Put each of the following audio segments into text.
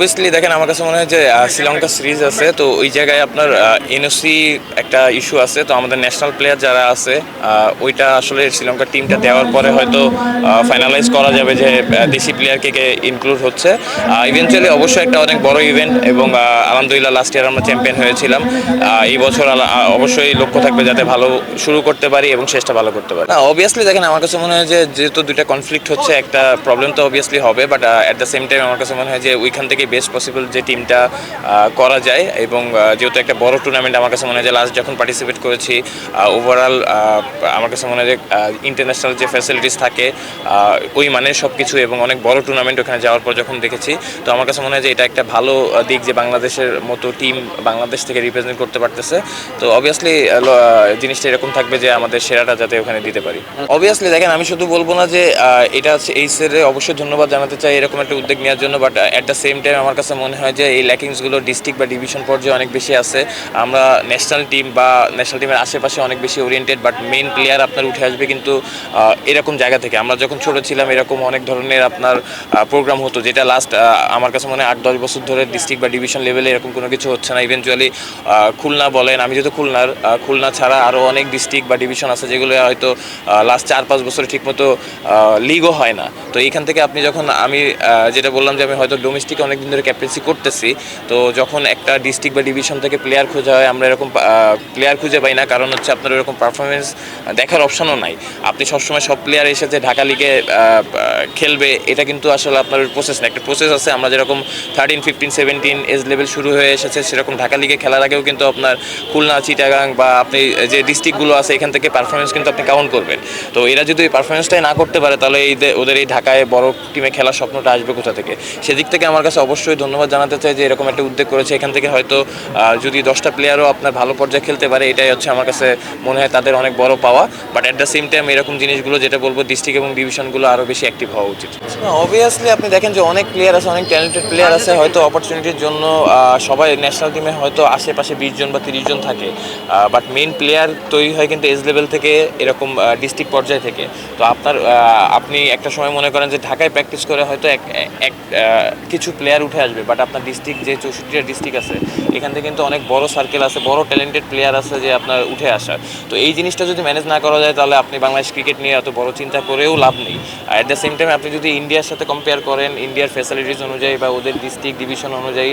Obviously দেখেন আমার কাছে মনে হয় যে শ্রীলঙ্কা সিরিজ আছে, তো ওই জায়গায় আপনার এনওসি একটা ইস্যু আছে। তো আমাদের ন্যাশনাল প্লেয়ার যারা আছে ওইটা আসলে শ্রীলঙ্কার টিমটা দেওয়ার পরে হয়তো ফাইনালাইজ করা যাবে যে দেশি প্লেয়ারকে কে ইনক্লুড হচ্ছে। ইভেনচুয়ালি অবশ্যই একটা অনেক বড় ইভেন্ট এবং আলহামদুলিল্লাহ লাস্ট ইয়ার আমরা চ্যাম্পিয়ন হয়েছিলাম। এই বছর অবশ্যই লক্ষ্য থাকবে যাতে ভালো শুরু করতে পারি এবং শেষটা ভালো করতে পারি। না অবভিয়াসলি দেখেন আমার কাছে মনে হয় যে যেহেতু দুইটা কনফ্লিক্ট হচ্ছে, একটা প্রবলেম তো অবভিয়াসলি হবে, but at the same time আমার কাছে মনে হয় যে ওইখান থেকে বেস্ট পসিবল যে টিমটা করা যায়। এবং যেহেতু একটা বড় টুর্নামেন্ট, আমার কাছে মনে হয় যে লাস্ট যখন পার্টিসিপেট করেছি ওভারঅল আমার কাছে মনে হয় যে ইন্টারন্যাশনাল যে ফ্যাসিলিটিস থাকে ওই মানের সব কিছু এবং অনেক বড় টুর্নামেন্ট ওখানে যাওয়ার পর যখন দেখেছি, তো আমার কাছে মনে হয় যে এটা একটা ভালো দিক যে বাংলাদেশের মতো টিম বাংলাদেশ থেকে রিপ্রেজেন্ট করতে পারতেছে। তো অবভিয়াসলি জিনিসটা এরকম থাকবে যে আমাদের সেরাটা যাতে ওখানে দিতে পারি। অবভিয়াসলি দেখেন আমি শুধু বলবো না যে এটা এই সেরে অবশ্যই ধন্যবাদ জানাতে চাই এরকম একটা উদ্যোগ নেওয়ার জন্য, but at the same time আমার কাছে মনে হয় যে এই ল্যাকিংসগুলো ডিস্ট্রিক্ট বা ডিভিশন পর্যায়ে অনেক বেশি আছে। আমরা ন্যাশনাল টিম বা ন্যাশনাল টিমের আশেপাশে অনেক বেশি ওরিয়েন্টেড, বাট মেইন প্লেয়ার আপনার উঠে আসবে কিন্তু এরকম জায়গা থেকে। আমরা যখন ছোট ছিলাম এরকম অনেক ধরনের আপনার প্রোগ্রাম হতো, যেটা লাস্ট আমার কাছে মনে হয় 8-10 বছর ধরে ডিস্ট্রিক্ট বা ডিভিশন লেভেলে এরকম কোনো কিছু হচ্ছে না। ইভেনচুয়ালি খুলনা বলেন, আমি যেহেতু খুলনা ছাড়া আরও অনেক ডিস্ট্রিক্ট বা ডিভিশন আছে যেগুলো হয়তো লাস্ট 4-5 বছরে ঠিকমতো লিগও হয় না। তো এইখান থেকে আপনি যখন আমি যেটা বললাম যে আমি হয়তো ডোমেস্টিকে অনেক দিন ধরে ক্যাপ্টেন্সি করতেছি, তো যখন একটা ডিস্ট্রিক্ট বা ডিভিশন থেকে প্লেয়ার খোঁজা হয় আমরা এরকম প্লেয়ার খুঁজে পাই না, কারণ হচ্ছে আপনার এরকম পারফরমেন্স দেখার অপশনও নাই। আপনি সবসময় সব প্লেয়ার এসে যে ঢাকা লিগে খেলবে এটা কিন্তু আসলে আপনার প্রসেস না, একটা প্রসেস আছে। আমরা যেরকম 13, 15, 17 এজ লেভেল শুরু হয়ে এসেছে, সেরকম ঢাকা লিগে খেলার আগেও কিন্তু আপনার খুলনা, চিটাগাং বা আপনি যে ডিস্ট্রিক্টগুলো আছে এখান থেকে পারফরমেন্স কিন্তু আপনি কাউন্ট করবেন। তো এরা যদি এই পারফরমেন্সটাই না করতে পারে তাহলে ওদের এই ঢাকায় বড় টিমে খেলার স্বপ্নটা আসবে কোথা থেকে? সেদিক থেকে আমার কাছে অবশ্যই ধন্যবাদ জানাতে চাই যে এরকম একটা উদ্যোগ করেছে। এখান থেকে হয়তো যদি 10টা প্লেয়ারও আপনার ভালো পর্যায়ে খেলতে পারে, এটাই হচ্ছে আমার কাছে মনে হয় তাদের অনেক বড় পাওয়া। But at the same time এরকম জিনিসগুলো যেটা বলবো ডিস্ট্রিক্ট এবং ডিভিশনগুলো আরও বেশি অ্যাক্টিভ হওয়া উচিত। অবভিয়াসলি আপনি দেখেন যে অনেক প্লেয়ার আছে, অনেক ট্যালেন্টেড প্লেয়ার আছে, হয়তো অপরচুনিটির জন্য সবাই ন্যাশনাল টিমে হয়তো আশেপাশে 20 জন বা 30 জন থাকে, বাট মেইন প্লেয়ার তৈরি হয় কিন্তু এজ লেভেল থেকে, এরকম ডিস্ট্রিক্ট পর্যায়ে থেকে। তো আপনি একটা সময় মনে করেন যে ঢাকায় প্র্যাকটিস করে হয়তো এক কিছু প্লেয়ার উঠে আসবে, বাট আপনার ডিস্ট্রিক্ট যে 64টা ডিস্ট্রিক্ট আছে এখান থেকে কিন্তু অনেক বড় সার্কেল আছে, বড় ট্যালেন্টেড প্লেয়ার আছে যে আপনার উঠে আসার। তো এই জিনিসটা যদি ম্যানেজ না করা যায় তাহলে আপনি বাংলাদেশ ক্রিকেট নিয়ে এত বড় চিন্তা করেও লাভ নেই। অ্যাট দ্য সেম টাইম আপনি যদি ইন্ডিয়ার সাথে কম্পেয়ার করেন, ইন্ডিয়ার ফ্যাসিলিটিস অনুযায়ী বা ওদের ডিস্ট্রিক্ট ডিভিশন অনুযায়ী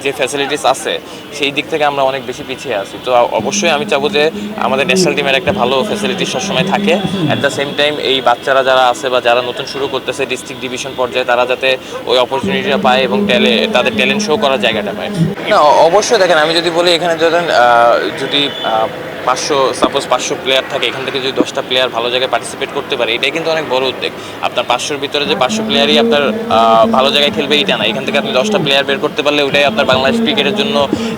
যে ফ্যাসিলিটিস আছে সেই দিক থেকে আমরা অনেক বেশি পিছিয়ে আছি। তো অবশ্যই আমি চাবো যে আমাদের ন্যাশনাল টিমের একটা ভালো ফ্যাসিলিটি সবসময় থাকে। অ্যাট দ্য সেম টাইম এই বাচ্চারা যারা আছে বা যারা নতুন শুরু করতেছে ডিস্ট্রিক্ট ডিভিশন পর্যায়ে, তারা যাতে ওই অপরচুনিটিটা পায় এবং তাদের ট্যালেন্ট শো করার জায়গাটা পায়। না অবশ্যই দেখেন আমি যদি বলি এখানে যদি 500 প্লেয়ার থাকে, এখান থেকে যদি 10টা প্লেয়ার ভালো জায়গায় পার্টিসিপেট করতে পারে, এটাই কিন্তু অনেক বড় উদ্যোগ। আপনার 500-র ভিতরে যে 500 প্লেয়ারই আপনার ভালো জায়গায় খেলবে এটা না, এখান থেকে আপনি 10টা প্লেয়ার বের করতে পারলে ওটাই আপনার বাংলাদেশ ক্রিকেটের জন্য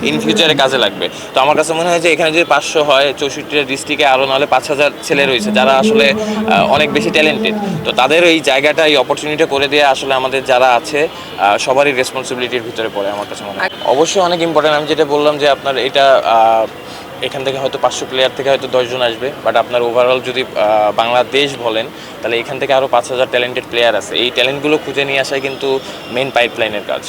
ইন ফিউচারে কাজে লাগবে। তো আমার কাছে মনে হয় যে এখানে যদি 500 হয়, 64টা ডিস্ট্রিক্টে আরও নাহলে 5000 ছেলে রয়েছে যারা আসলে অনেক বেশি ট্যালেন্টেড। তো তাদের এই জায়গাটা, এই অপরচুনিটি করে দেওয়া আসলে আমাদের যারা আছে সবারই রেসপন্সিবিলিটির ভিতরে পড়ে আমার কাছে মনে হয়। অবশ্যই অনেক ইম্পর্টেন্ট। আমি যেটা বললাম যে আপনার এটা এখান থেকে হয়তো 500 প্লেয়ার থেকে হয়তো 10 জন আসবে, বাট আপনার ওভারঅল যদি বাংলাদেশ বলেন তাহলে এখান থেকে আরও 5000 ট্যালেন্টেড প্লেয়ার আছে। এই ট্যালেন্টগুলো খুঁজে নিয়ে আসাই কিন্তু মেন পাইপলাইনের কাজ।